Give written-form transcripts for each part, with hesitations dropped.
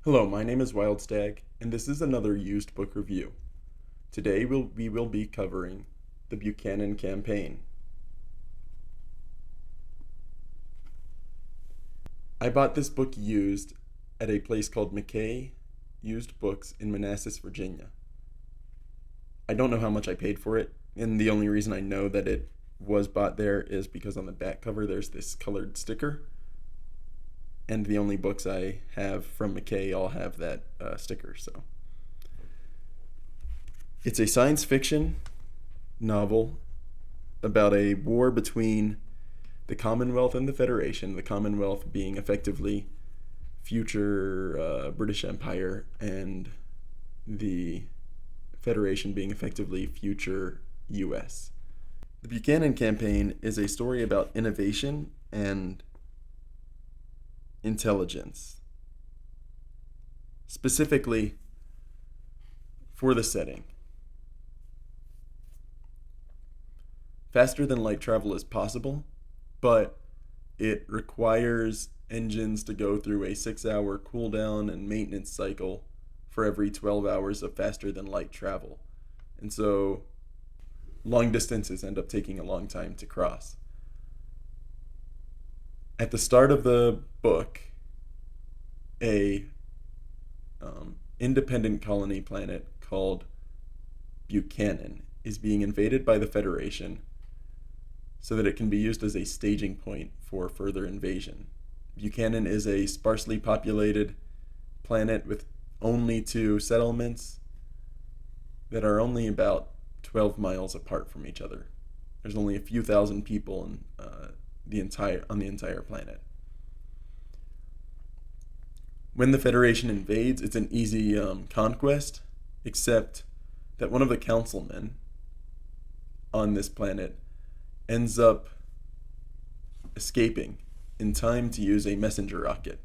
Hello, my name is Wildstag, and this is another used book review. Today we will be covering the Buchanan campaign. I bought this book used at a place called McKay Used Books in Manassas, Virginia. I don't know how much I paid for it, and the only reason I know that it was bought there is because on the back cover there's this colored sticker, and the only books I have from McKay all have that sticker, so. It's a science fiction novel about a war between the Commonwealth and the Federation, the Commonwealth being effectively future British Empire, and the Federation being effectively future US. The Buchanan campaign is a story about innovation and intelligence, specifically for the setting. Faster than light travel is possible, but it requires engines to go through a 6-hour cooldown and maintenance cycle for every 12 hours of faster than light travel. And so long distances end up taking a long time to cross. At the start of the book, a independent colony planet called Buchanan is being invaded by the Federation so that it can be used as a staging point for further invasion. Buchanan is a sparsely populated planet with only two settlements that are only about 12 miles apart from each other. There's only a few thousand people on the entire planet. When the Federation invades, it's an easy conquest, except that one of the councilmen on this planet ends up escaping in time to use a messenger rocket.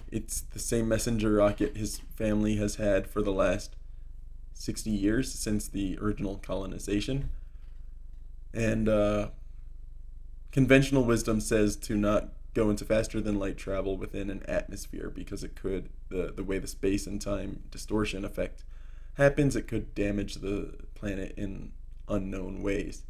It's the same messenger rocket his family has had for the last 60 years since the original colonization. And conventional wisdom says to not go into faster than light travel within an atmosphere because it could, the way the space and time distortion effect happens, it could damage the planet in unknown ways.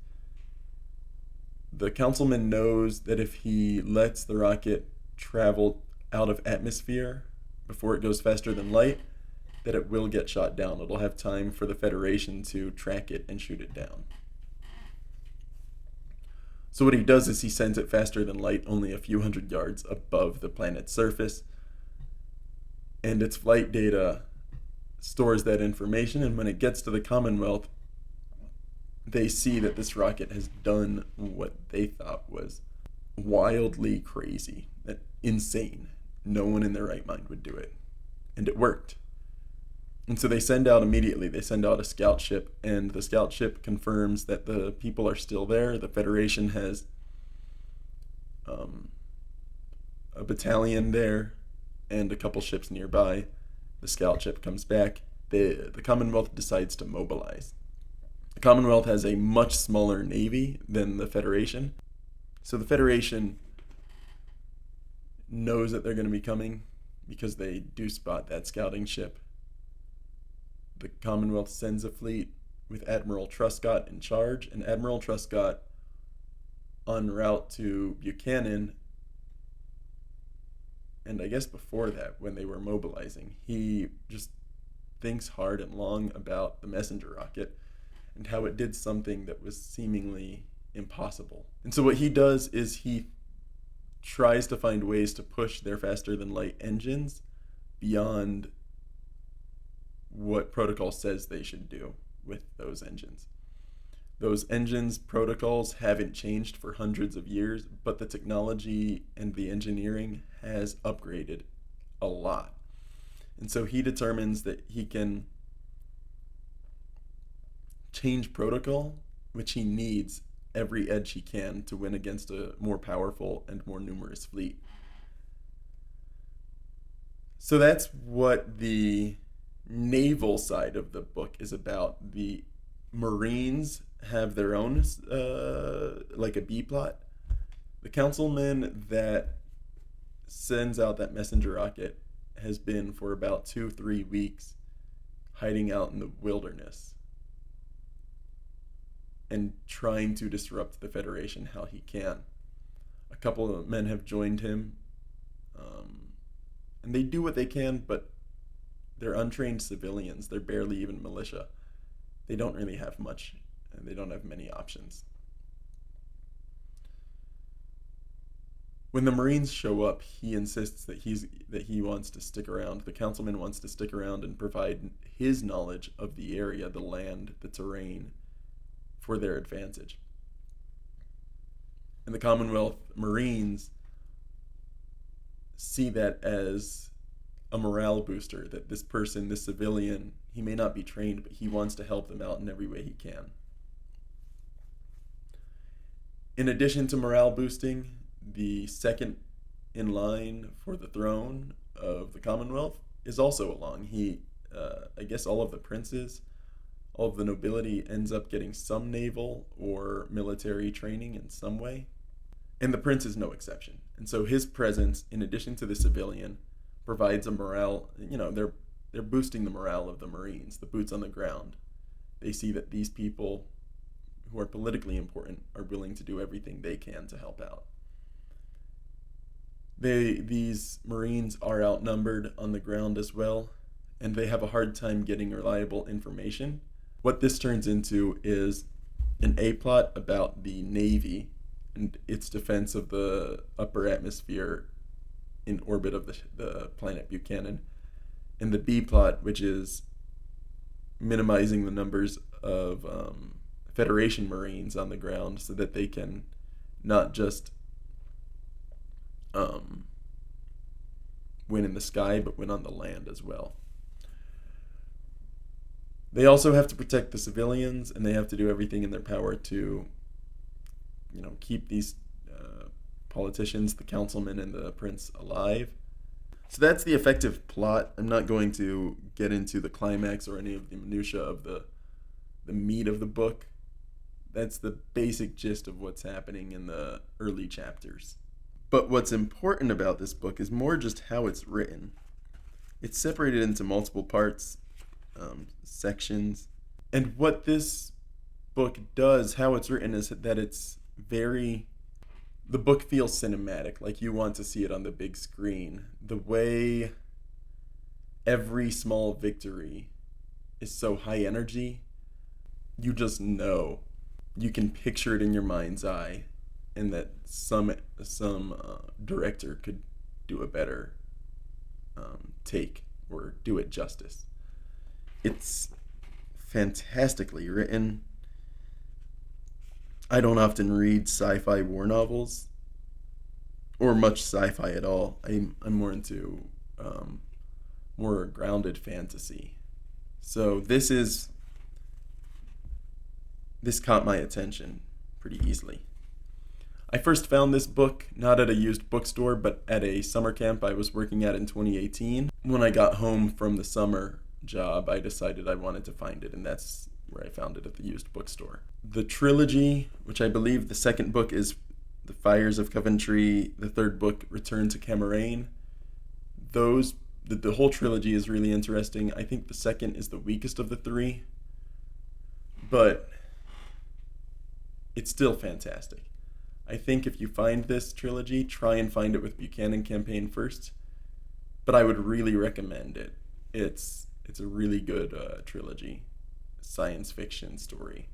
The councilman knows that if he lets the rocket travel out of atmosphere before it goes faster than light, that it will get shot down. It'll have time for the Federation to track it and shoot it down. So what he does is he sends it faster than light, only a few hundred yards above the planet's surface, and its flight data stores that information, and when it gets to the Commonwealth, they see that this rocket has done what they thought was wildly crazy, that insane. No one in their right mind would do it. And it worked. And so they send out immediately, they send out a scout ship, and the scout ship confirms that the people are still there. The Federation has a battalion there and a couple ships nearby. The scout ship comes back. The Commonwealth decides to mobilize. The Commonwealth has a much smaller navy than the Federation. So the Federation knows that they're going to be coming because they do spot that scouting ship. The Commonwealth sends a fleet with Admiral Truscott in charge, and Admiral Truscott, en route to Buchanan, and I guess before that, when they were mobilizing, he just thinks hard and long about the messenger rocket and how it did something that was seemingly impossible. And so what he does is he tries to find ways to push their faster than light engines beyond what protocol says they should do with those engines. Those engines' protocols haven't changed for hundreds of years, but the technology and the engineering has upgraded a lot. And so he determines that he can change protocol, which he needs every edge he can to win against a more powerful and more numerous fleet. So that's what the naval side of the book is about. The Marines have their own, like a B plot. The councilman that sends out that messenger rocket has been for about 2-3 weeks hiding out in the wilderness and trying to disrupt the Federation how he can. A couple of men have joined him, and they do what they can, but they're untrained civilians. They're barely even militia. They don't really have much, and they don't have many options. When the Marines show up, he insists that he wants to stick around. The councilman wants to stick around and provide his knowledge of the area, the land, the terrain, for their advantage. And the Commonwealth Marines see that as a morale booster, that this person, this civilian, he may not be trained, but he wants to help them out in every way he can. In addition to morale boosting, the second in line for the throne of the Commonwealth is also along. I guess all of the princes, all of the nobility ends up getting some naval or military training in some way. And the prince is no exception. And so his presence, in addition to the civilian, provides a morale, they're boosting the morale of the Marines, the boots on the ground. They see that these people who are politically important are willing to do everything they can to help out. These Marines are outnumbered on the ground as well, and they have a hard time getting reliable information. What this turns into is an A-plot about the Navy and its defense of the upper atmosphere in orbit of the planet Buchanan, and the B-plot, which is minimizing the numbers of Federation Marines on the ground so that they can not just win in the sky, but win on the land as well. They also have to protect the civilians, and they have to do everything in their power to, keep these politicians, the councilmen and the prince, alive. So that's the effective plot. I'm not going to get into the climax or any of the minutia of the meat of the book. That's the basic gist of what's happening in the early chapters. But what's important about this book is more just how it's written. It's separated into multiple parts, sections. And what this book does, how it's written, is that the book feels cinematic, like you want to see it on the big screen. The way every small victory is so high energy, you just know. You can picture it in your mind's eye, and that some director could do a better take or do it justice. It's fantastically written. I don't often read sci-fi war novels, or much sci-fi at all. I'm more into more grounded fantasy. So this caught my attention pretty easily. I first found this book not at a used bookstore, but at a summer camp I was working at in 2018. When I got home from the summer job, I decided I wanted to find it, and that's where I found it, at the used bookstore. The trilogy, which I believe the second book is The Fires of Coventry, the third book, Return to Camarine, the whole trilogy is really interesting. I think the second is the weakest of the three, but it's still fantastic. I think if you find this trilogy, try and find it with Buchanan campaign first, but I would really recommend it. It's a really good trilogy, science fiction story.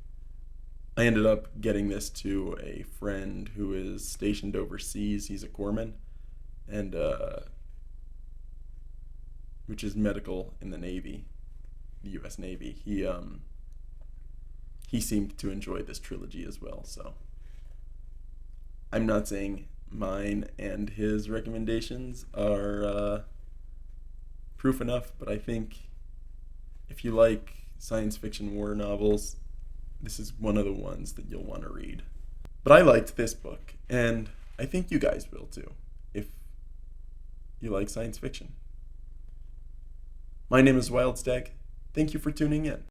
I ended up getting this to a friend who is stationed overseas. He's a corpsman, and which is medical in the Navy, the U.S. Navy. He seemed to enjoy this trilogy as well, so I'm not saying mine and his recommendations are proof enough, but I think if you like science fiction war novels, this is one of the ones that you'll want to read. But I liked this book, and I think you guys will too, if you like science fiction. My name is Wildstag. Thank you for tuning in.